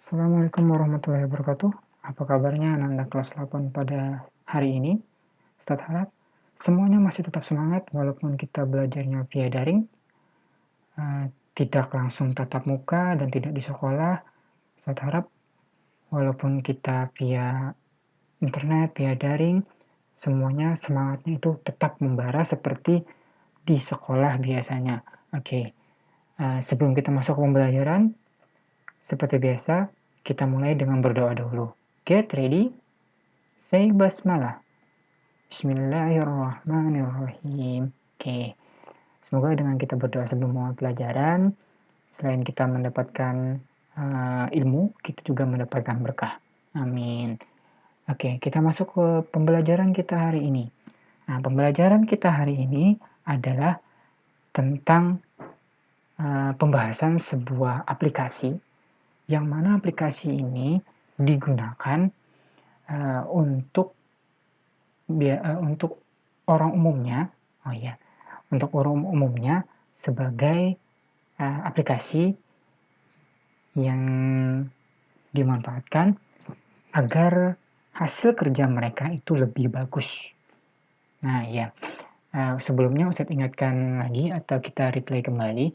Assalamualaikum warahmatullahi wabarakatuh. Apa kabarnya anak-anak kelas 8 pada hari ini? Ustadz harap semuanya masih tetap semangat walaupun kita belajarnya via daring, tidak langsung tatap muka dan tidak di sekolah. Ustadz harap walaupun kita via internet, via daring, semuanya semangatnya itu tetap membara seperti di sekolah biasanya. Oke, sebelum kita masuk ke pembelajaran, seperti biasa, kita mulai dengan berdoa dulu. Get ready, say basmalah. Bismillahirrahmanirrahim. Oke, semoga dengan kita berdoa sebelum mulai pelajaran, selain kita mendapatkan ilmu, kita juga mendapatkan berkah. Amin. Oke, kita masuk ke pembelajaran kita hari ini. Nah, pembelajaran kita hari ini adalah tentang pembahasan sebuah aplikasi, yang mana aplikasi ini digunakan untuk orang umumnya, untuk orang umumnya sebagai aplikasi yang dimanfaatkan agar hasil kerja mereka itu lebih bagus. Nah ya, sebelumnya Ustadz ingatkan lagi atau kita replay kembali,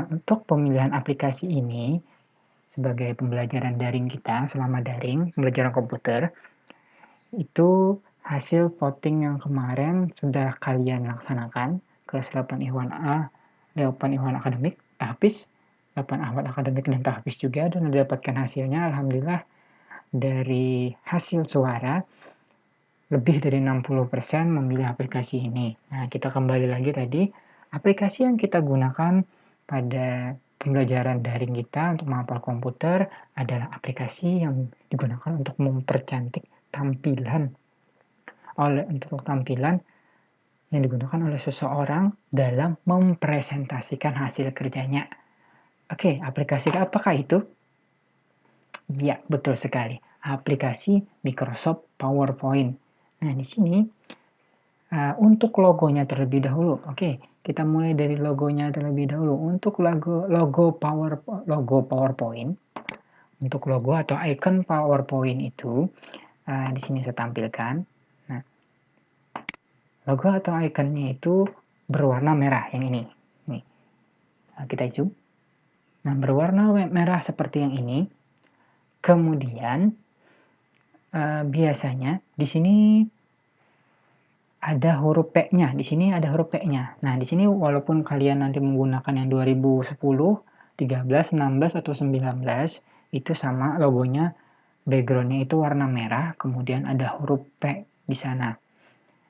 untuk pemilihan aplikasi ini sebagai pembelajaran daring kita selama daring, pembelajaran komputer, itu hasil voting yang kemarin sudah kalian laksanakan, kelas 8 Ikhwan A, 8 Ikhwan Akademik, Tahfiz, 8 Ahmad Akademik dan Tahfiz juga, dan mendapatkan hasilnya. Alhamdulillah dari hasil suara lebih dari 60% memilih aplikasi ini. Nah, kita kembali lagi tadi, aplikasi yang kita gunakan pada pembelajaran daring kita untuk menghafal komputer adalah aplikasi yang digunakan untuk mempercantik tampilan yang digunakan oleh seseorang dalam mempresentasikan hasil kerjanya. Oke, aplikasi apakah itu? Ya, betul sekali. Aplikasi Microsoft PowerPoint. Nah, di sini untuk logonya terlebih dahulu. Oke, kita mulai dari logonya terlebih dahulu. Untuk logo PowerPoint, untuk logo atau icon PowerPoint itu di sini saya tampilkan. Nah, logo atau ikonnya itu berwarna merah yang ini. Nih, kita zoom. Nah, berwarna merah seperti yang ini. Kemudian biasanya di sini ada huruf P-nya. Di sini ada huruf P-nya. Nah, di sini walaupun kalian nanti menggunakan yang 2010, 13, 16 atau 19, itu sama logonya, backgroundnya itu warna merah, kemudian ada huruf P di sana.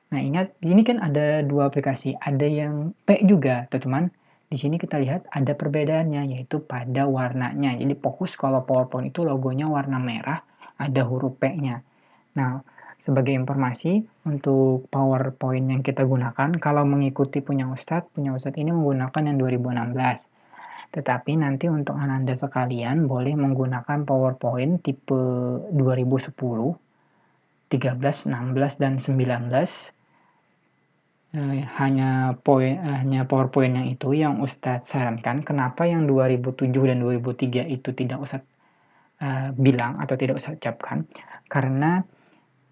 Nah, ingat, ini kan ada dua aplikasi, ada yang P juga, teman-teman. Di sini kita lihat ada perbedaannya, yaitu pada warnanya. Jadi fokus kalau PowerPoint itu logonya warna merah, ada huruf P-nya. Nah, sebagai informasi, untuk PowerPoint yang kita gunakan, kalau mengikuti punya Ustadz ini menggunakan yang 2016. Tetapi nanti untuk Ananda sekalian, boleh menggunakan PowerPoint tipe 2010, 13, 16, dan 19. Hanya PowerPoint yang itu yang Ustadz sarankan. Kenapa yang 2007 dan 2003 itu tidak Ustadz bilang atau tidak Ustadz ucapkan? Karena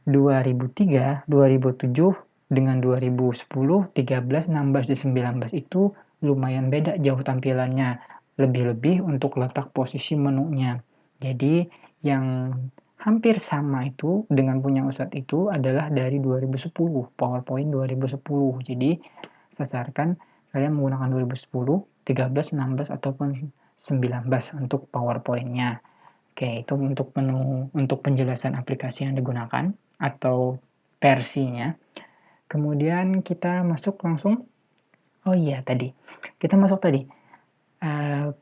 2003, 2007 dengan 2010, 13, 16, dan 19 itu lumayan beda jauh tampilannya. Lebih-lebih untuk letak posisi menunya. Jadi yang hampir sama itu dengan punya Ustadz itu adalah dari 2010, PowerPoint 2010. Jadi sarankan kalian menggunakan 2010, 13, 16, ataupun 19 untuk PowerPoint-nya. Oke, itu untuk penjelasan aplikasi yang digunakan atau versinya. Kemudian kita masuk langsung. Oh iya, kita masuk tadi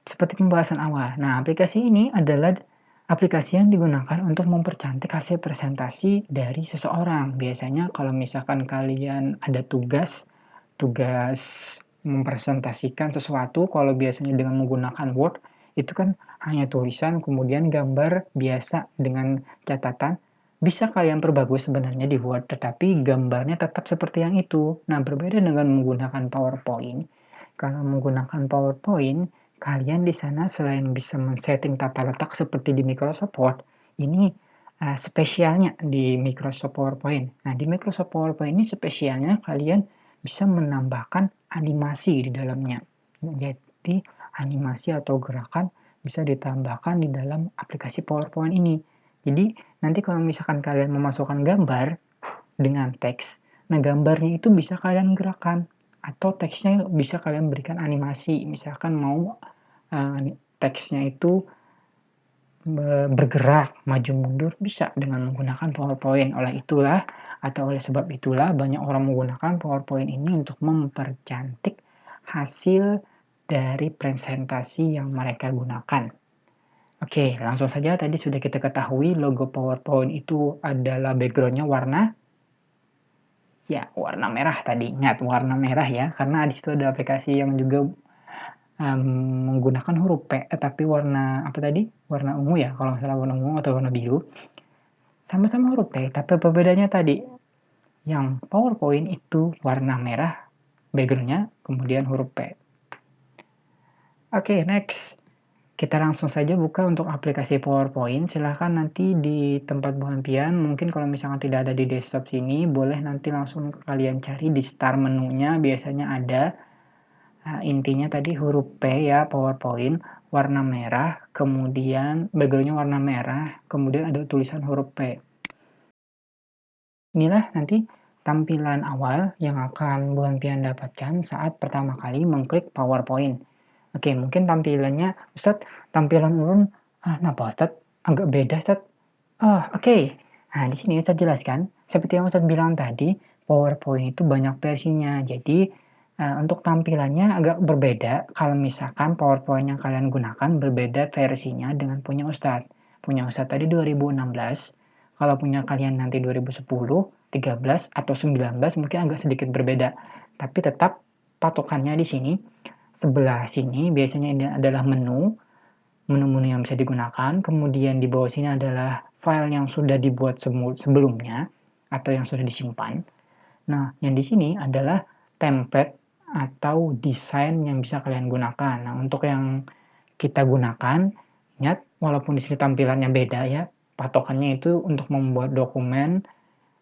seperti pembahasan awal. Nah, aplikasi ini adalah aplikasi yang digunakan untuk mempercantik hasil presentasi dari seseorang. Biasanya kalau misalkan kalian ada tugas mempresentasikan sesuatu, kalau biasanya dengan menggunakan Word, itu kan hanya tulisan, kemudian gambar biasa dengan catatan. Bisa kalian perbagus sebenarnya di Word, tetapi gambarnya tetap seperti yang itu. Nah, berbeda dengan menggunakan PowerPoint. Kalau menggunakan PowerPoint, kalian di sana selain bisa men-setting tata letak seperti di Microsoft Word, ini spesialnya di Microsoft PowerPoint. Nah, di Microsoft PowerPoint ini spesialnya kalian bisa menambahkan animasi di dalamnya. Jadi, animasi atau gerakan bisa ditambahkan di dalam aplikasi PowerPoint ini. Jadi, nanti kalau misalkan kalian memasukkan gambar dengan teks, nah gambarnya itu bisa kalian gerakkan atau teksnya bisa kalian berikan animasi. Misalkan mau teksnya itu bergerak maju mundur bisa dengan menggunakan PowerPoint. Oleh sebab itulah banyak orang menggunakan PowerPoint ini untuk mempercantik hasil dari presentasi yang mereka gunakan. Oke, langsung saja. Tadi sudah kita ketahui logo PowerPoint itu adalah backgroundnya warna merah tadi. Ingat warna merah ya, karena di situ ada aplikasi yang juga menggunakan huruf P, tapi warna apa tadi? Warna ungu ya, kalau nggak salah warna ungu atau warna biru. Sama-sama huruf P, tapi perbedaannya tadi, yang PowerPoint itu warna merah, backgroundnya, kemudian huruf P. Oke, next. Kita langsung saja buka untuk aplikasi PowerPoint. Silahkan nanti di tempat Bu Hanpian, mungkin kalau misalkan tidak ada di desktop sini, boleh nanti langsung kalian cari di start menunya, biasanya ada. Nah, intinya tadi huruf P ya, PowerPoint, warna merah, kemudian backgroundnya warna merah, kemudian ada tulisan huruf P. Inilah nanti tampilan awal yang akan Bu Hanpian dapatkan saat pertama kali mengklik PowerPoint. Oke, mungkin tampilannya, Ustadz, tampilan ulun, kenapa Ustadz? Agak beda, Ustadz. Oke. Nah, di sini Ustadz jelaskan, seperti yang Ustadz bilang tadi, PowerPoint itu banyak versinya. Jadi, untuk tampilannya agak berbeda kalau misalkan PowerPoint yang kalian gunakan berbeda versinya dengan punya Ustadz. Punya Ustadz tadi 2016, kalau punya kalian nanti 2010, 13, atau 19 mungkin agak sedikit berbeda. Tapi tetap patokannya di sini, sebelah sini biasanya ini adalah menu yang bisa digunakan, kemudian di bawah sini adalah file yang sudah dibuat sebelumnya atau yang sudah disimpan. Nah, yang di sini adalah template atau desain yang bisa kalian gunakan. Nah, untuk yang kita gunakan, ingat walaupun di sini tampilannya beda ya, patokannya itu untuk membuat dokumen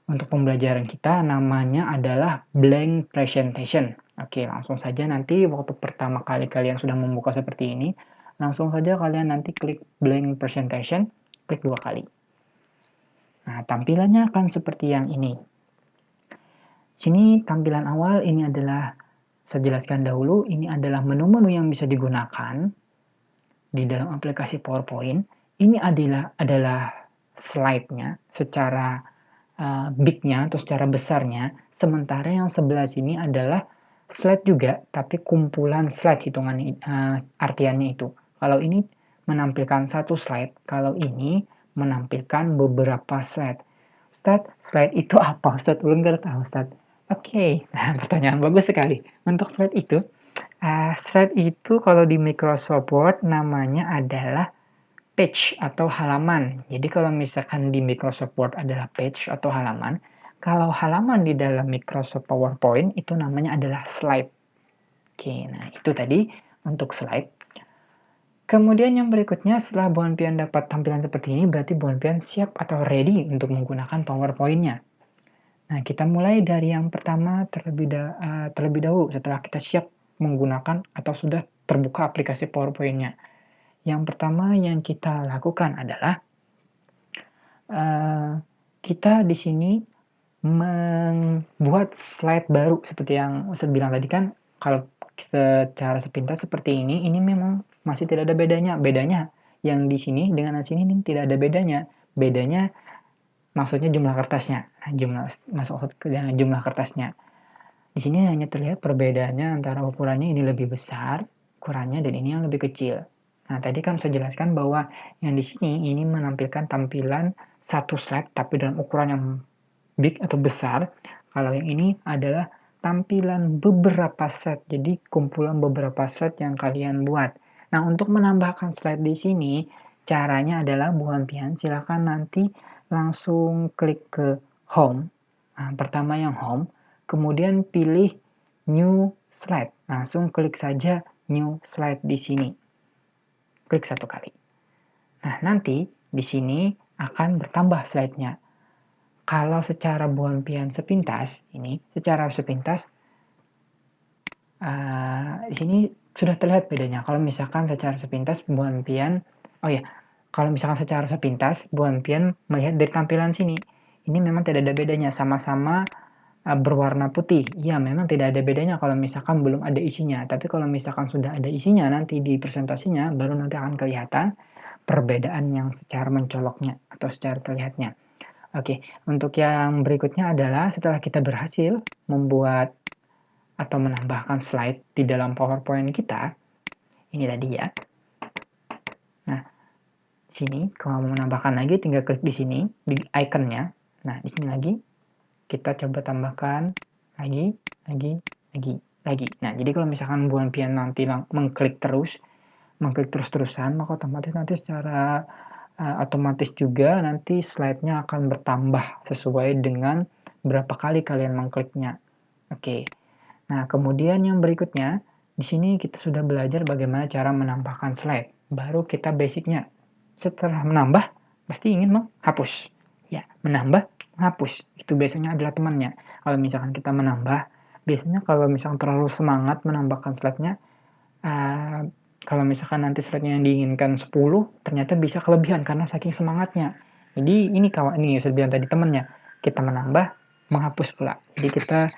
untuk pembelajaran kita namanya adalah blank presentation. Oke, langsung saja nanti waktu pertama kali kalian sudah membuka seperti ini, langsung saja kalian nanti klik blank presentation, klik 2 kali. Nah, tampilannya akan seperti yang ini. Sini tampilan awal ini adalah, saya jelaskan dahulu, ini adalah menu-menu yang bisa digunakan di dalam aplikasi PowerPoint. Ini adalah slide-nya secara big-nya atau secara besarnya, sementara yang sebelah sini adalah slide juga, tapi kumpulan slide hitungan artiannya itu. Kalau ini menampilkan satu slide, kalau ini menampilkan beberapa slide. Ustadz, slide itu apa? Ustadz, belum nggak tahu Ustadz. Oke, nah, pertanyaan bagus sekali. Untuk slide itu kalau di Microsoft Word namanya adalah page atau halaman. Jadi kalau misalkan di Microsoft Word adalah page atau halaman, kalau halaman di dalam Microsoft PowerPoint itu namanya adalah slide. Oke, nah itu tadi untuk slide. Kemudian yang berikutnya setelah Bu Hanpian dapat tampilan seperti ini, berarti Bu Hanpian siap atau ready untuk menggunakan PowerPoint-nya. Nah, kita mulai dari yang pertama terlebih dahulu setelah kita siap menggunakan atau sudah terbuka aplikasi PowerPoint-nya. Yang pertama yang kita lakukan adalah kita di sini membuat slide baru seperti yang Ustadz bilang tadi kan, kalau secara sepintas seperti ini memang masih tidak ada bedanya. Bedanya yang di sini dengan yang sini ini tidak ada bedanya. Bedanya maksudnya jumlah kertasnya. Jumlah kertasnya. Di sini hanya terlihat perbedaannya antara ukurannya ini lebih besar, ukurannya, dan ini yang lebih kecil. Nah, tadi kan saya jelaskan bahwa yang di sini ini menampilkan tampilan satu slide tapi dalam ukuran yang big atau besar. Kalau yang ini adalah tampilan beberapa set, jadi kumpulan beberapa set yang kalian buat. Nah, untuk menambahkan slide di sini, caranya adalah Bu Hanpian silakan nanti langsung klik ke home. Nah, pertama yang home, kemudian pilih new slide. Langsung klik saja new slide di sini. klik 1 kali. Nah, nanti di sini akan bertambah slide-nya. Kalau secara buan pian sepintas, di sini sudah terlihat bedanya. Kalau misalkan secara sepintas buan pian, kalau misalkan secara sepintas buan pian melihat dari tampilan sini, ini memang tidak ada bedanya, sama-sama berwarna putih. Ya, memang tidak ada bedanya kalau misalkan belum ada isinya. Tapi kalau misalkan sudah ada isinya, nanti di presentasinya baru nanti akan kelihatan perbedaan yang secara mencoloknya atau secara terlihatnya. Oke, untuk yang berikutnya adalah setelah kita berhasil membuat atau menambahkan slide di dalam PowerPoint kita, ini tadi ya. Nah, di sini kalau mau menambahkan lagi tinggal klik di sini di ikonnya. Nah, di sini lagi kita coba tambahkan lagi. Nah, jadi kalau misalkan buan pian nanti mengklik terus-terusan, maka otomatis nanti secara otomatis juga nanti slide-nya akan bertambah sesuai dengan berapa kali kalian mengkliknya. Oke. Nah, kemudian yang berikutnya, di sini kita sudah belajar bagaimana cara menambahkan slide. Baru kita basicnya. Setelah menambah, pasti ingin menghapus. Ya, menambah, menghapus. Itu biasanya adalah temannya. Kalau misalkan kita menambah, biasanya kalau misalkan terlalu semangat menambahkan slide-nya, kalau misalkan nanti slide-nya yang diinginkan 10, ternyata bisa kelebihan karena saking semangatnya. Jadi ini saya bilang tadi temannya. Kita menambah, menghapus pula. Jadi kita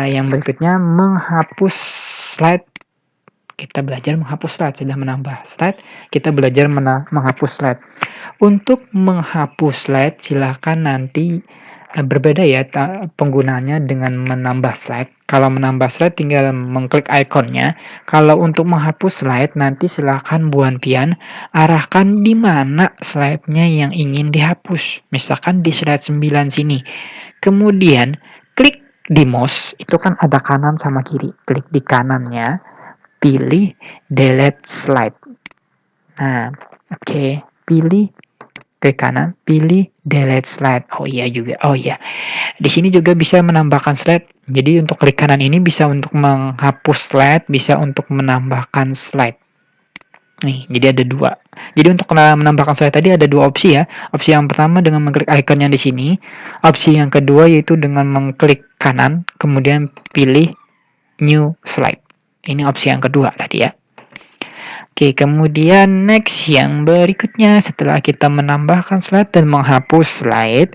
yang berikutnya menghapus slide. Kita belajar menghapus slide. Sudah menambah slide, kita belajar menghapus slide. Untuk menghapus slide, silahkan nanti berbeda ya penggunaannya dengan menambah slide. Kalau menambah slide tinggal mengklik ikonnya. Kalau untuk menghapus slide nanti silahkan buan pian arahkan di mana slide-nya yang ingin dihapus. Misalkan di slide 9 sini. Kemudian klik di mouse, itu kan ada kanan sama kiri. Klik di kanannya, pilih delete slide. Nah, oke, pilih ke kanan, pilih delete slide. Oh iya. Di sini juga bisa menambahkan slide. Jadi untuk klik kanan ini bisa untuk menghapus slide, bisa untuk menambahkan slide. Nih, jadi ada 2. Jadi untuk menambahkan slide tadi ada 2 opsi ya. Opsi yang pertama dengan mengklik ikonnya di sini. Opsi yang kedua yaitu dengan mengklik kanan, kemudian pilih new slide. Ini opsi yang kedua tadi ya. Oke, kemudian next yang berikutnya setelah kita menambahkan slide dan menghapus slide,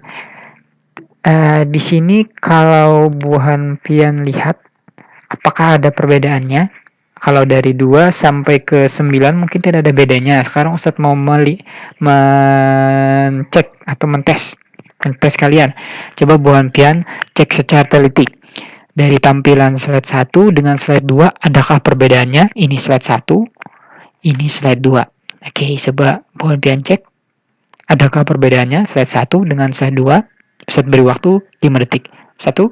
di sini kalau buan pian lihat apakah ada perbedaannya? Kalau dari 2 sampai ke 9 mungkin tidak ada bedanya. Sekarang Ustadz mau mencek atau mentes kalian. Coba buan pian cek secara teliti. Dari tampilan slide 1 dengan slide 2 adakah perbedaannya? Ini slide 1. Ini slide 2. Oke, coba buan pian cek. Adakah perbedaannya slide 1 dengan slide 2? Ustadz beri waktu 5 detik. 1,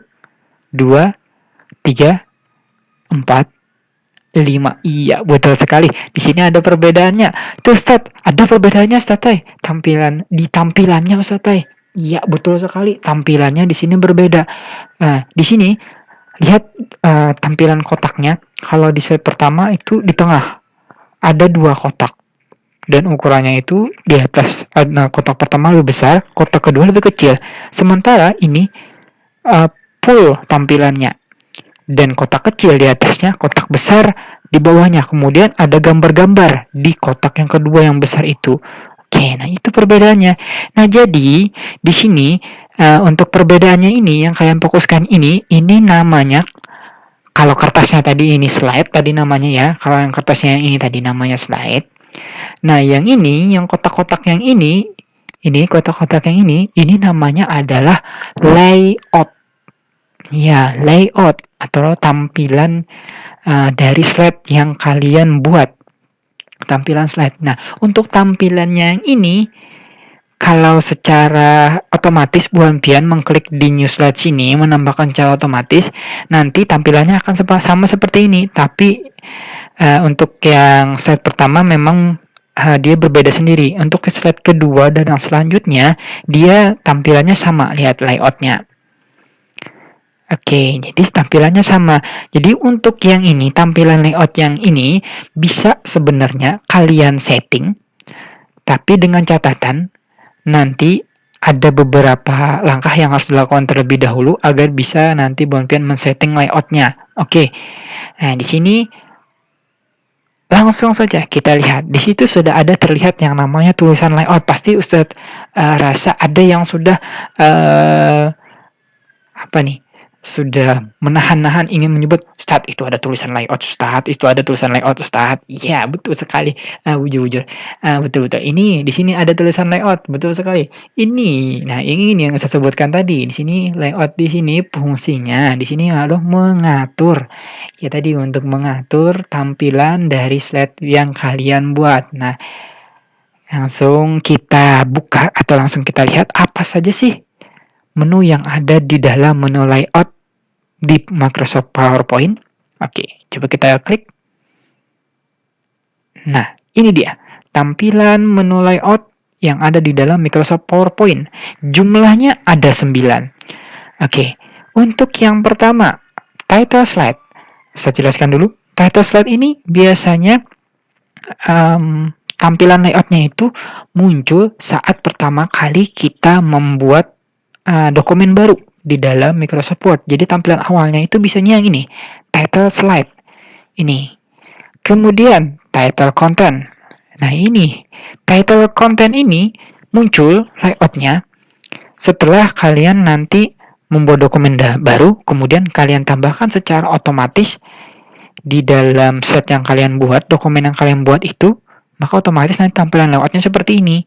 2, 3, 4, 5. Iya, betul sekali. Di sini ada perbedaannya. Tuh, Ustadz, ada perbedaannya, Ustadz. Tampilannya, Ustadz. Iya, betul sekali. Tampilannya di sini berbeda. Nah, di sini lihat tampilan kotaknya. Kalau di slide pertama itu di tengah ada 2 kotak. Dan ukurannya itu di atas. Nah, kotak pertama lebih besar, kotak kedua lebih kecil. Sementara ini full tampilannya. Dan kotak kecil di atasnya, kotak besar di bawahnya. Kemudian ada gambar-gambar di kotak yang kedua yang besar itu. Oke, nah itu perbedaannya. Nah, jadi di sini untuk perbedaannya ini yang kalian fokuskan ini namanya, kalau kertasnya tadi ini slide tadi namanya ya. Kalau yang kertasnya yang ini tadi namanya slide. Nah, yang ini, yang kotak-kotak yang ini kotak-kotak yang ini namanya adalah layout. Ya, layout atau tampilan dari slide yang kalian buat. Tampilan slide. Nah, untuk tampilannya yang ini, kalau secara otomatis buan pian mengklik di new slide sini, menambahkan secara otomatis, nanti tampilannya akan sama seperti ini. Tapi untuk yang slide pertama memang dia berbeda sendiri. Untuk slide kedua dan yang selanjutnya, dia tampilannya sama. Lihat layoutnya. Oke, jadi tampilannya sama. Jadi untuk yang ini, tampilan layout yang ini bisa sebenarnya kalian setting, tapi dengan catatan nanti ada beberapa langkah yang harus dilakukan terlebih dahulu agar bisa nanti Bonpian men-setting layoutnya. Oke, nah di sini langsung saja kita lihat. Di situ sudah ada terlihat yang namanya tulisan layout. Pasti Ustadz rasa ada yang sudah apa nih? Sudah menahan-nahan ingin menyebut, Ustadz itu ada tulisan layout, Ustadz itu ada tulisan layout, Ustadz. Iya, betul sekali. Bujur-bujur. Betul-betul. Ini di sini ada tulisan layout, betul sekali. Ini, nah ini yang saya sebutkan tadi. Di sini layout di sini fungsinya di sini adalah mengatur. Ya tadi untuk mengatur tampilan dari slide yang kalian buat. Nah, langsung kita buka atau langsung kita lihat apa saja sih menu yang ada di dalam menu layout di Microsoft PowerPoint. Oke, coba kita klik. Nah, ini dia tampilan menu layout yang ada di dalam Microsoft PowerPoint. Jumlahnya ada 9. Oke, untuk yang pertama, title slide. Saya jelaskan dulu. Title slide ini biasanya tampilan layoutnya itu muncul saat pertama kali kita membuat dokumen baru di dalam Microsoft Word. Jadi tampilan awalnya itu biasanya yang ini, title slide. Ini. Kemudian title content. Nah ini, title content ini muncul layoutnya setelah kalian nanti membuat dokumen baru, kemudian kalian tambahkan secara otomatis di dalam slide yang kalian buat, dokumen yang kalian buat itu, maka otomatis nanti tampilan layoutnya seperti ini.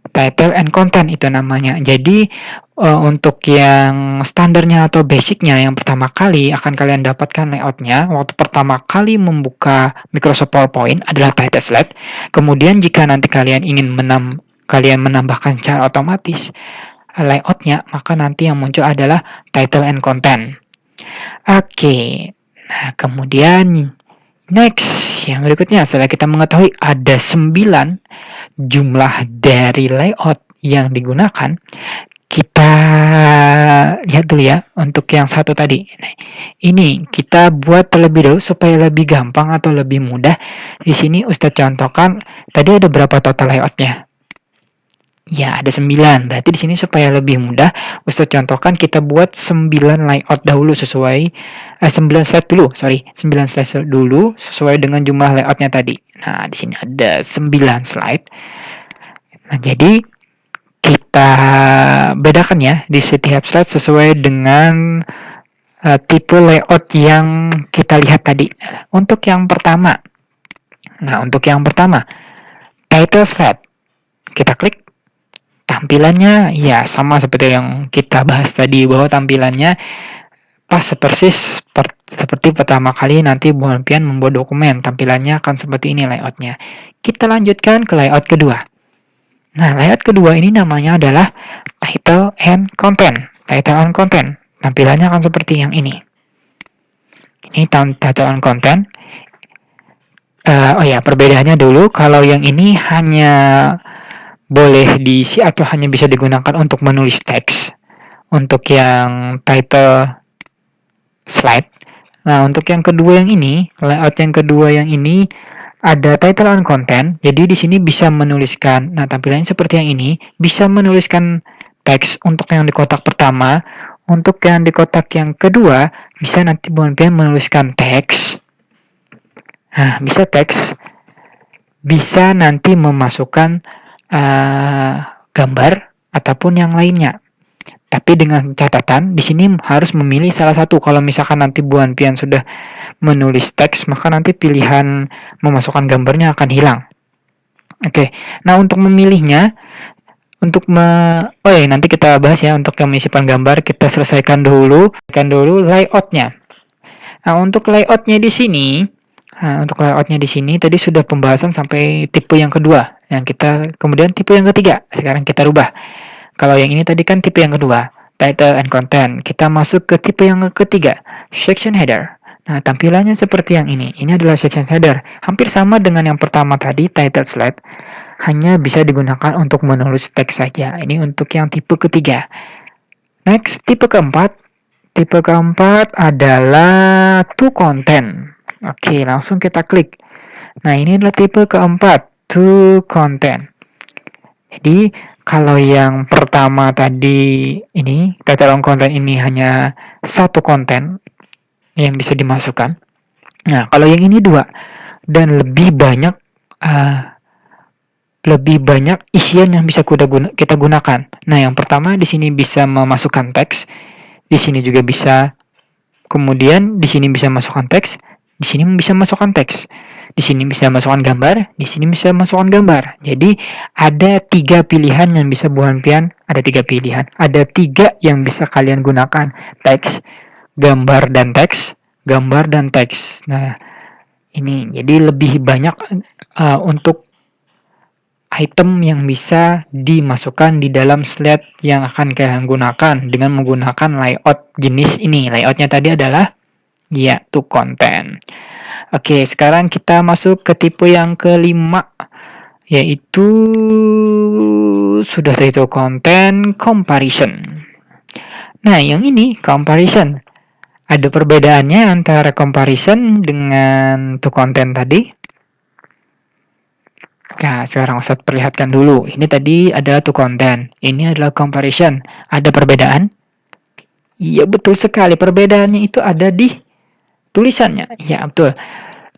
Title and content itu namanya. Jadi untuk yang standarnya atau basicnya yang pertama kali akan kalian dapatkan layoutnya waktu pertama kali membuka Microsoft PowerPoint adalah title slide. Kemudian jika nanti kalian ingin menambahkan secara otomatis layoutnya, maka nanti yang muncul adalah title and content. Oke, nah kemudian next yang berikutnya setelah kita mengetahui ada 9 jumlah dari layout yang digunakan, kita lihat dulu ya untuk yang satu tadi. Ini kita buat terlebih dahulu supaya lebih gampang atau lebih mudah. Di sini Ustadz contohkan tadi ada berapa total layoutnya? Ya, ada 9. Berarti di sini supaya lebih mudah, Ustadz contohkan kita buat 9 layout dahulu sesuai 9 slide dulu, 9 slide dulu sesuai dengan jumlah layoutnya tadi. Nah, di sini ada 9 slide. Nah, jadi kita bedakan ya di setiap slide sesuai dengan tipe layout yang kita lihat tadi. Untuk yang pertama, title slide, kita klik. Tampilannya ya sama seperti yang kita bahas tadi, bahwa tampilannya pas persis seperti pertama kali nanti Bonpian membuat dokumen, tampilannya akan seperti ini layoutnya. Kita lanjutkan ke layout kedua. Nah, layout kedua ini namanya adalah title and content. Title and content, tampilannya akan seperti yang ini. Ini title and content. Perbedaannya dulu, kalau yang ini hanya boleh diisi atau hanya bisa digunakan untuk menulis teks untuk yang title slide. Nah, untuk yang kedua yang ini, layout yang kedua yang ini ada title and content. Jadi di sini bisa menuliskan, nah tampilannya seperti yang ini, bisa menuliskan teks untuk yang di kotak pertama. Untuk yang di kotak yang kedua, bisa nanti Bonpian menuliskan teks. Nah, bisa teks, bisa nanti memasukkan gambar ataupun yang lainnya. Tapi dengan catatan di sini harus memilih salah satu. Kalau misalkan nanti Bonpian sudah menulis teks, maka nanti pilihan memasukkan gambarnya akan hilang. Oke. Nah, untuk memilihnya, nanti kita bahas ya untuk yang menyimpan gambar, kita selesaikan dulu layoutnya. Nah, untuk layoutnya di sini, tadi sudah pembahasan sampai tipe yang kedua. Kemudian tipe yang ketiga, sekarang kita rubah. Kalau yang ini tadi kan tipe yang kedua, title and content. Kita masuk ke tipe yang ketiga, section header. Nah, tampilannya seperti yang ini. Ini adalah section header. Hampir sama dengan yang pertama tadi, title slide. Hanya bisa digunakan untuk menulis teks saja. Ini untuk yang tipe ketiga. Next, tipe keempat, Tipe keempat adalah to content. Oke, langsung kita klik. Nah, ini adalah tipe keempat, to content. Jadi, kalau yang pertama tadi ini, title on content ini hanya satu konten yang bisa dimasukkan. Nah, kalau yang ini dua dan lebih banyak isian yang bisa kita gunakan. Nah, yang pertama di sini bisa memasukkan teks, di sini juga bisa. Kemudian di sini bisa masukkan teks, di sini bisa masukkan teks, di sini bisa masukkan gambar, di sini bisa masukkan gambar. Jadi ada 3 pilihan yang bisa Bu Hanpian, ada 3 pilihan, ada 3 yang bisa kalian gunakan, teks, gambar dan teks, gambar dan teks. Nah, ini jadi lebih banyak untuk item yang bisa dimasukkan di dalam slide yang akan kalian gunakan dengan menggunakan layout jenis ini. Layoutnya tadi adalah ya to content. Oke, sekarang kita masuk ke tipe yang kelima, yaitu sudah to content comparison. Nah, yang ini comparison. Ada perbedaannya antara comparison dengan to content tadi. Nah, sekarang Ustadz perlihatkan dulu. Ini tadi adalah to content. Ini adalah comparison. Ada perbedaan? Iya, betul sekali. Perbedaannya itu ada di tulisannya. Ya, betul.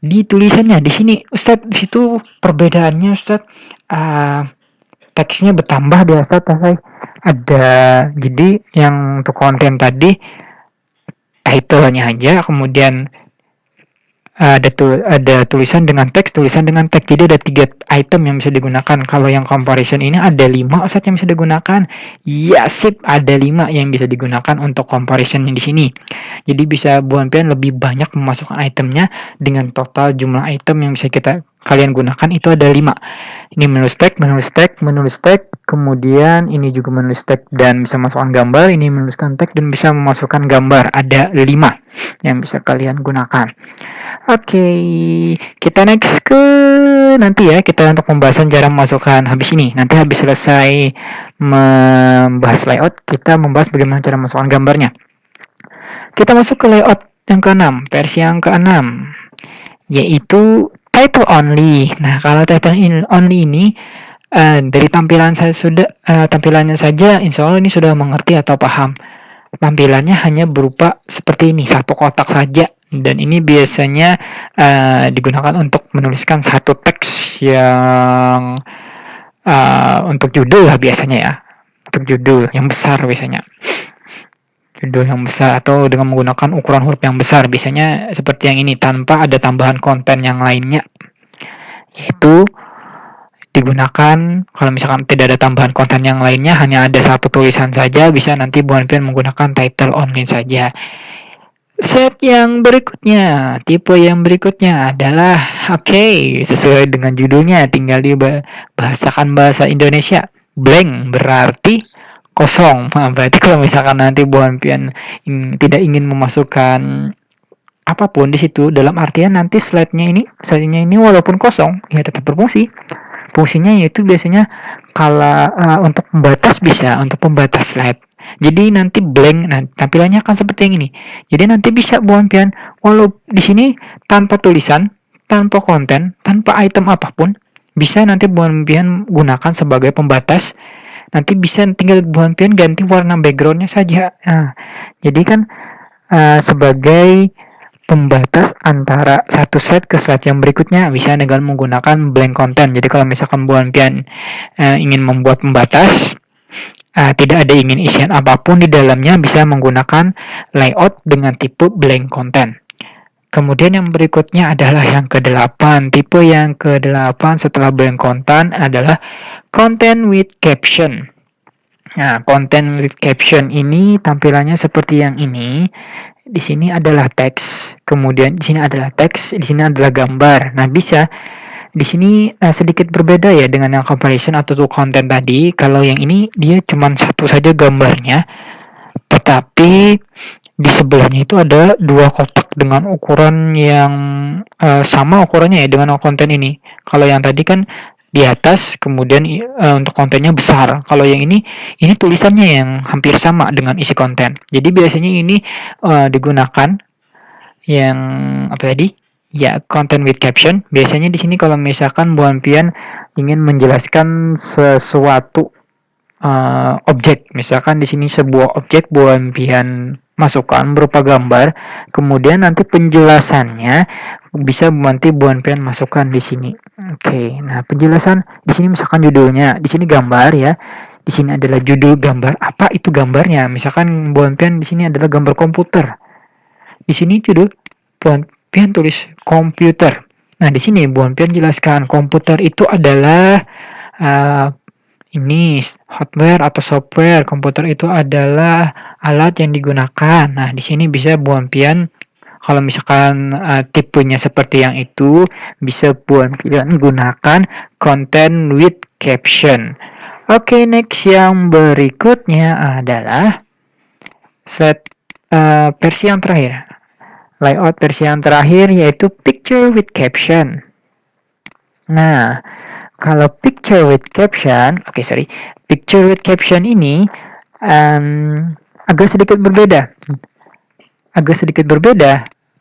Di tulisannya. Di sini, Ustadz, di situ perbedaannya, Ustadz, teksnya bertambah di Ustadz. Ada, jadi yang to content tadi, title-nya aja, kemudian ada tulisan dengan teks. Jadi ada 3 item yang bisa digunakan. Kalau yang comparison ini ada 5 Ustaz yang bisa digunakan. Ya, sip, ada 5 yang bisa digunakan untuk comparison di sini. Jadi bisa Bu Hanpian lebih banyak memasukkan itemnya dengan total jumlah item yang bisa kalian gunakan itu ada 5. Ini menulis tag, kemudian ini juga menulis tag dan bisa masukkan gambar, ini menuliskan tag dan bisa memasukkan gambar. Ada 5 yang bisa kalian gunakan. Oke, kita next ke nanti ya, kita untuk pembahasan cara memasukkan habis ini. Nanti habis selesai membahas layout, kita membahas bagaimana cara memasukkan gambarnya. Kita masuk ke layout yang ke-6, versi yang ke-6, yaitu title only. Nah, kalau title only ini dari tampilannya saja insya Allah ini sudah mengerti atau paham. Tampilannya hanya berupa seperti ini, satu kotak saja, dan ini biasanya digunakan untuk menuliskan satu teks yang untuk judul lah biasanya ya, untuk judul yang besar biasanya, judul yang besar atau dengan menggunakan ukuran huruf yang besar, biasanya seperti yang ini tanpa ada tambahan konten yang lainnya. Yaitu digunakan kalau misalkan tidak ada tambahan konten yang lainnya, hanya ada satu tulisan saja, bisa nanti Bu Hanpian menggunakan title only saja. Set yang berikutnya, tipe yang berikutnya adalah sesuai dengan judulnya, tinggal dibahasakan bahasa Indonesia. Blank berarti kosong. Nah, berarti kalau misalkan nanti Bu Hanpian tidak ingin memasukkan apapun di situ, dalam artian nanti slide-nya ini walaupun kosong ya tetap berfungsi. Fungsinya yaitu biasanya kalau untuk pembatas bisa, untuk pembatas slide. Jadi nanti blank, nah tampilannya akan seperti yang ini. Jadi nanti bisa Bu Hanpian walau di sini tanpa tulisan, tanpa konten, tanpa item apapun, bisa nanti Bu Hanpian gunakan sebagai pembatas. Nanti bisa tinggal Bu Hanpian ganti warna backgroundnya saja. Nah, jadi kan sebagai pembatas antara satu slide ke slide yang berikutnya bisa dengan menggunakan blank content. Jadi kalau misalkan Bu Hanpian ingin membuat pembatas, tidak ada ingin isian apapun di dalamnya, bisa menggunakan layout dengan tipe blank content. Kemudian yang berikutnya adalah yang ke-8. Tipe yang ke-8 setelah blank content adalah content with caption. Nah, content with caption ini tampilannya seperti yang ini. Di sini adalah teks, kemudian di sini adalah teks, di sini adalah gambar. Nah, bisa di sini sedikit berbeda ya dengan yang comparison atau to content tadi. Kalau yang ini dia cuma satu saja gambarnya, tetapi di sebelahnya itu ada 2 kotak dengan ukuran yang sama ukurannya ya dengan konten ini. Kalau yang tadi kan di atas, kemudian untuk kontennya besar. Kalau yang ini tulisannya yang hampir sama dengan isi konten. Jadi biasanya ini digunakan yang apa tadi? Ya, content with caption. Biasanya di sini kalau misalkan Bu Ampian ingin menjelaskan sesuatu objek, misalkan di sini sebuah objek Bu Ampian masukkan berupa gambar, kemudian nanti penjelasannya bisa nanti Bu Ampian masukkan di sini. Oke, nah penjelasan di sini misalkan judulnya, di sini gambar ya. Di sini adalah judul gambar, apa itu gambarnya? Misalkan Bu Ampian di sini adalah gambar komputer. Di sini judul Bu Ampian tulis komputer. Nah, di sini Bu Ampian jelaskan komputer itu adalah ini hardware atau software. Komputer itu adalah alat yang digunakan. Nah, di sini bisa Bu Ampian kalau misalkan tipenya seperti yang itu, bisa Bu Ampian gunakan content with caption. Oke, next yang berikutnya adalah slide versi yang terakhir. Layout versi yang terakhir yaitu picture with caption. Nah, kalau picture with caption, picture with caption ini agak sedikit berbeda.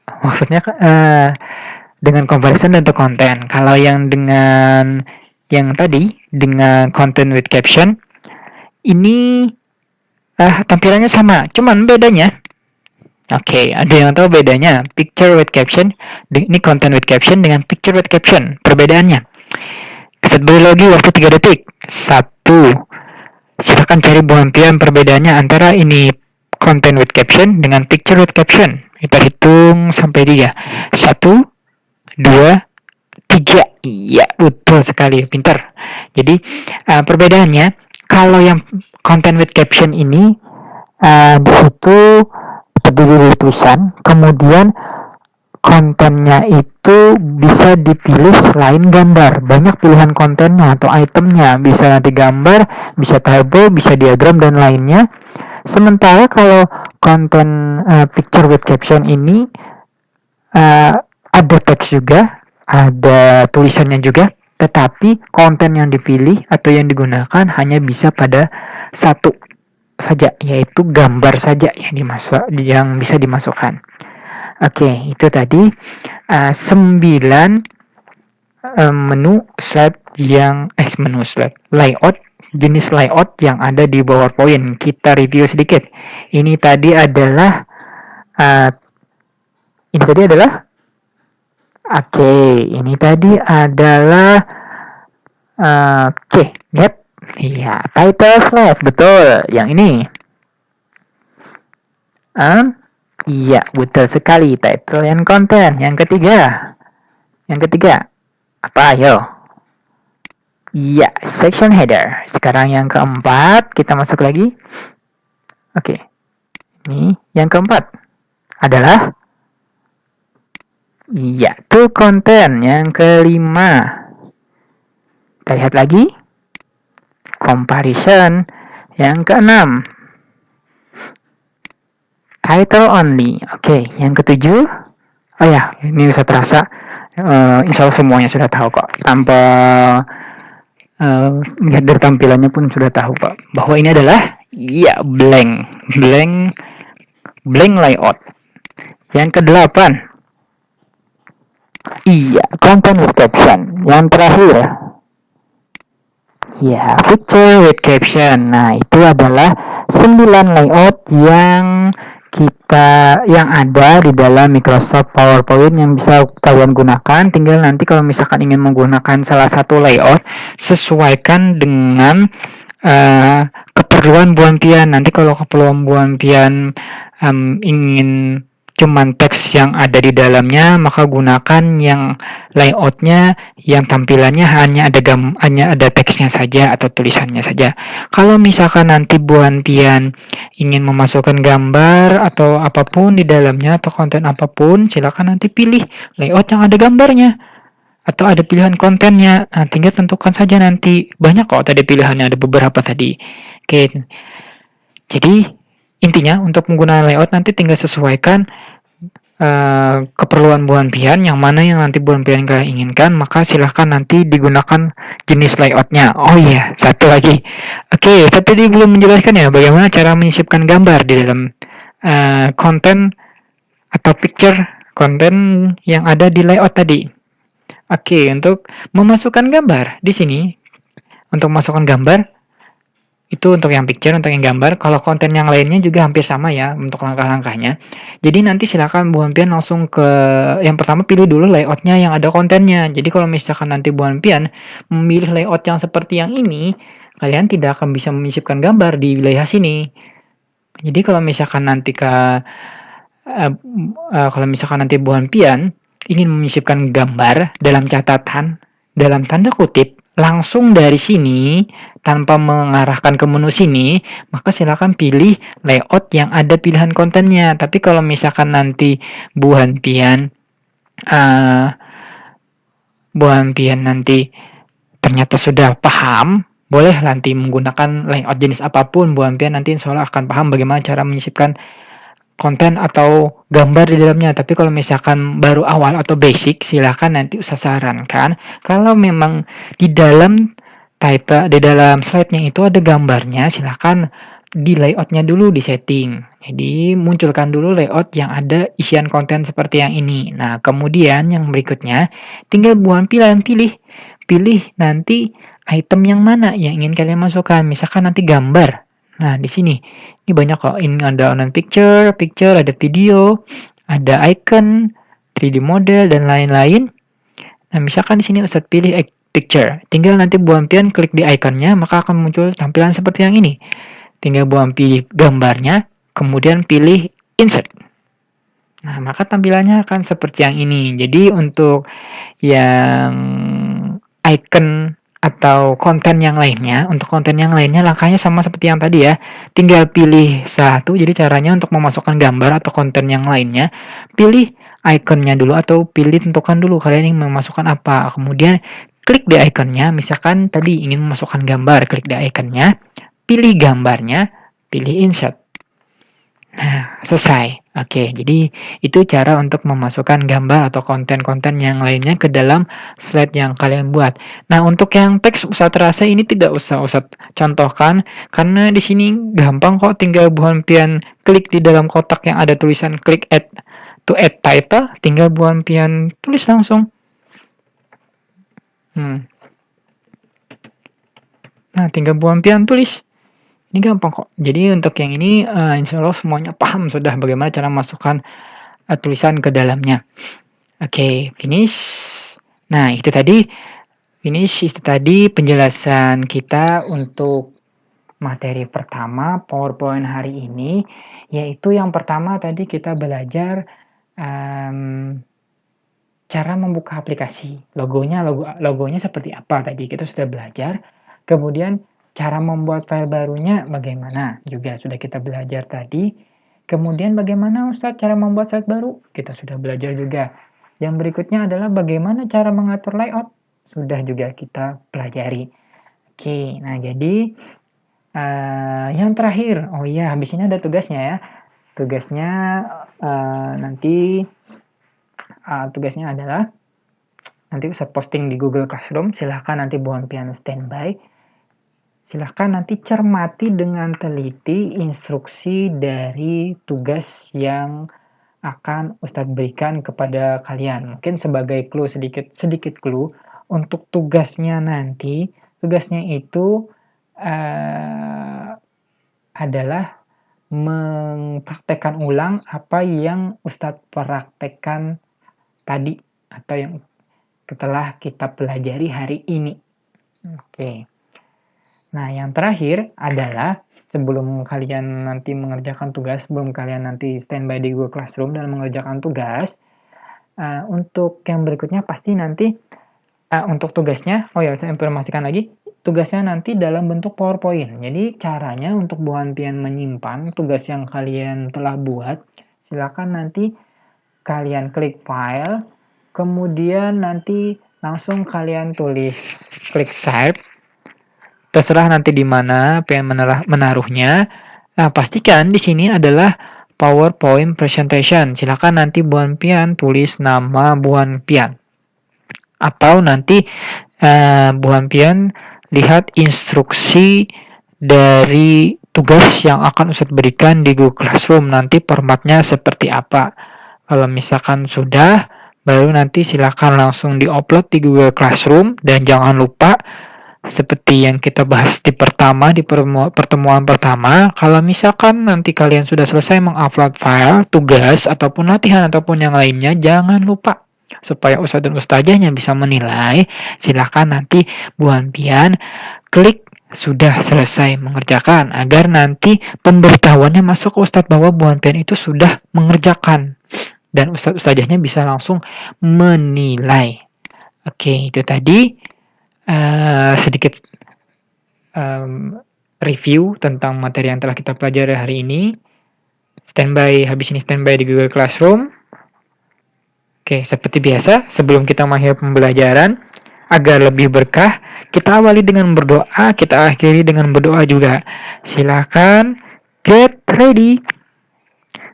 Maksudnya dengan comparison untuk konten. Kalau yang dengan yang tadi dengan content with caption ini tampilannya sama, cuman bedanya. Oke, ada yang tahu bedanya picture with caption, ini content with caption dengan picture with caption. Perbedaannya. Set biologi waktu 3 detik. 1. Silakan cari Bu Ampian perbedaannya antara ini content with caption dengan picture with caption. Kita hitung sampai 3. 1, 2, 3. Iya, betul sekali, pintar. Jadi perbedaannya kalau yang content with caption ini di situ terdiri dari tulisan, kemudian kontennya itu bisa dipilih selain gambar. Banyak pilihan kontennya atau itemnya. Bisa nanti gambar, bisa tabel, bisa diagram, dan lainnya. Sementara kalau konten picture with caption ini ada teks juga, ada tulisannya juga, tetapi konten yang dipilih atau yang digunakan hanya bisa pada satu saja, yaitu gambar saja yang bisa dimasukkan. Oke, itu tadi 9 layout, jenis layout yang ada di PowerPoint. Kita review sedikit. Ini tadi adalah iya, title slide, betul. Yang ini. Iya, betul sekali. Title and content. Yang ketiga. Apa, ayo? Iya, section header. Sekarang yang keempat. Kita masuk lagi. Oke. Ini yang keempat adalah iya, to content. Yang kelima. Kita lihat lagi. Comparison. Yang keenam. Title only. Oke, yang ketujuh. Oh ya, ini bisa terasa. Insya Allah semuanya sudah tahu kok. Tanpa lihat dari tampilannya pun sudah tahu kok. Bahwa ini adalah blank layout. Yang kedelapan. Iya, content with caption. Yang terakhir. Ya, picture with caption. Nah, itu adalah 9 layout yang ada di dalam Microsoft PowerPoint yang bisa kalian gunakan. Tinggal nanti kalau misalkan ingin menggunakan salah satu layout, sesuaikan dengan keperluan Bu Ampian. Nanti kalau keperluan Bu Ampian ingin cuman teks yang ada di dalamnya, maka gunakan yang layoutnya yang tampilannya hanya ada teksnya saja atau tulisannya saja. Kalau misalkan nanti Bu Ampian ingin memasukkan gambar atau apapun di dalamnya atau konten apapun, silakan nanti pilih layout yang ada gambarnya atau ada pilihan kontennya. Nah, tinggal tentukan saja nanti. Banyak kok tadi pilihannya, ada beberapa tadi. Oke. Jadi intinya untuk menggunakan layout nanti tinggal sesuaikan keperluan Bu Hanpian, yang mana yang nanti Bu Hanpian kalian inginkan, maka silahkan nanti digunakan jenis layoutnya. Oh iya, satu lagi. Oke, saya tadi belum menjelaskan ya bagaimana cara menyisipkan gambar di dalam konten atau picture konten yang ada di layout tadi. Oke, untuk memasukkan gambar di sini, untuk memasukkan gambar itu untuk yang picture, untuk yang gambar. Kalau konten yang lainnya juga hampir sama ya untuk langkah-langkahnya. Jadi nanti silakan Bu Hanpian langsung ke yang pertama, pilih dulu layoutnya yang ada kontennya. Jadi kalau misalkan nanti Bu Hanpian memilih layout yang seperti yang ini, kalian tidak akan bisa menyisipkan gambar di wilayah sini. Jadi kalau misalkan nanti kalau misalkan nanti Bu Hanpian ingin menyisipkan gambar dalam catatan dalam tanda kutip langsung dari sini tanpa mengarahkan ke menu sini, maka silakan pilih layout yang ada pilihan kontennya. Tapi kalau misalkan nanti Bu Hanpian nanti ternyata sudah paham, boleh nanti menggunakan layout jenis apapun. Bu Hanpian nanti insya Allah akan paham bagaimana cara menyisipkan konten atau gambar di dalamnya. Tapi kalau misalkan baru awal atau basic, silahkan nanti saya sarankan kalau memang di dalam di dalam slide-nya itu ada gambarnya, silahkan di layout-nya dulu di setting. Jadi munculkan dulu layout yang ada isian konten seperti yang ini. Nah, kemudian yang berikutnya tinggal Bu Hanpian pilih nanti item yang mana yang ingin kalian masukkan. Misalkan nanti gambar. Nah, di sini ini banyak kok. Ini ada online picture, ada video, ada icon, 3D model dan lain-lain. Nah, misalkan di sini Ustadz pilih picture. Tinggal nanti Bu Hanpian klik di ikonnya, maka akan muncul tampilan seperti yang ini. Tinggal Bu Hanpian pilih gambarnya, kemudian pilih insert. Nah, maka tampilannya akan seperti yang ini. Jadi untuk yang icon atau konten yang lainnya, langkahnya sama seperti yang tadi ya. Tinggal pilih satu. Jadi caranya untuk memasukkan gambar atau konten yang lainnya, pilih ikonnya dulu atau tentukan dulu kalian ingin memasukkan apa. Kemudian klik di ikonnya, misalkan tadi ingin memasukkan gambar, klik di ikonnya, pilih gambarnya, pilih insert. Nah, selesai. Oke, jadi itu cara untuk memasukkan gambar atau konten-konten yang lainnya ke dalam slide yang kalian buat. Nah, untuk yang teks Ustadz rasa ini tidak usah Ustadz contohkan, karena di sini gampang kok, tinggal Bu Hanpian klik di dalam kotak yang ada tulisan klik add to add title, tinggal Bu Hanpian tulis langsung. Nah, tinggal Bu Hanpian tulis. Ini gampang kok. Jadi untuk yang ini insya Allah semuanya paham sudah bagaimana cara masukkan tulisan ke dalamnya. Oke, finish. Nah, itu tadi penjelasan kita untuk materi pertama PowerPoint hari ini, yaitu yang pertama tadi kita belajar cara membuka aplikasi. Logonya seperti apa tadi kita sudah belajar. Kemudian cara membuat file barunya bagaimana juga sudah kita belajar tadi. Kemudian bagaimana Ustadz cara membuat slide baru? Kita sudah belajar juga. Yang berikutnya adalah bagaimana cara mengatur layout. Sudah juga kita pelajari. Oke, nah jadi yang terakhir, oh iya habis ini ada tugasnya ya. Tugasnya tugasnya adalah nanti Ustadz posting di Google Classroom. Silahkan nanti Bu Hanpian standby. Silahkan nanti cermati dengan teliti instruksi dari tugas yang akan Ustadz berikan kepada kalian. Mungkin sebagai clue, sedikit clue untuk tugasnya nanti. Tugasnya itu adalah mempraktekkan ulang apa yang Ustadz praktekkan tadi atau yang setelah kita pelajari hari ini. Oke. Nah, yang terakhir adalah sebelum kalian nanti mengerjakan tugas, sebelum kalian nanti standby di Google Classroom dan mengerjakan tugas, untuk yang berikutnya pasti nanti untuk tugasnya, saya informasikan lagi, tugasnya nanti dalam bentuk PowerPoint. Jadi caranya untuk Bu Hanpian menyimpan tugas yang kalian telah buat, silakan nanti kalian klik file, kemudian nanti langsung kalian klik save. Terserah nanti di mana pengen menaruhnya. Nah, pastikan di sini adalah PowerPoint presentation. Silakan nanti Bu Hanpian tulis nama Bu Hanpian. Atau nanti Bu Hanpian lihat instruksi dari tugas yang akan Ustadz berikan di Google Classroom. Nanti formatnya seperti apa. Kalau misalkan sudah, baru nanti silakan langsung di-upload di Google Classroom. Dan jangan lupa, seperti yang kita bahas di pertemuan pertama, kalau misalkan nanti kalian sudah selesai mengupload file, tugas, ataupun latihan, ataupun yang lainnya, jangan lupa supaya Ustadz dan Ustazahnya bisa menilai. Silakan nanti Bu Hanpian klik sudah selesai mengerjakan, agar nanti pemberitahuannya masuk ke Ustadz bahwa Bu Hanpian itu sudah mengerjakan, dan Ustadz Ustazahnya bisa langsung menilai. Oke, itu tadi sedikit review tentang materi yang telah kita pelajari hari ini. Habis ini standby di Google Classroom. Oke, seperti biasa, sebelum kita mengakhiri pembelajaran, agar lebih berkah, kita awali dengan berdoa, kita akhiri dengan berdoa juga. Silakan get ready.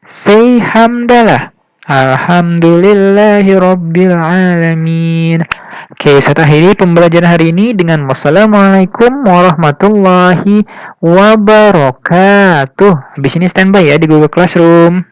Say hamdalah. Alhamdulillahirabbil alamin. Oke, saya akhiri pembelajaran hari ini dengan wassalamualaikum warahmatullahi wabarakatuh. Habis ini standby ya di Google Classroom.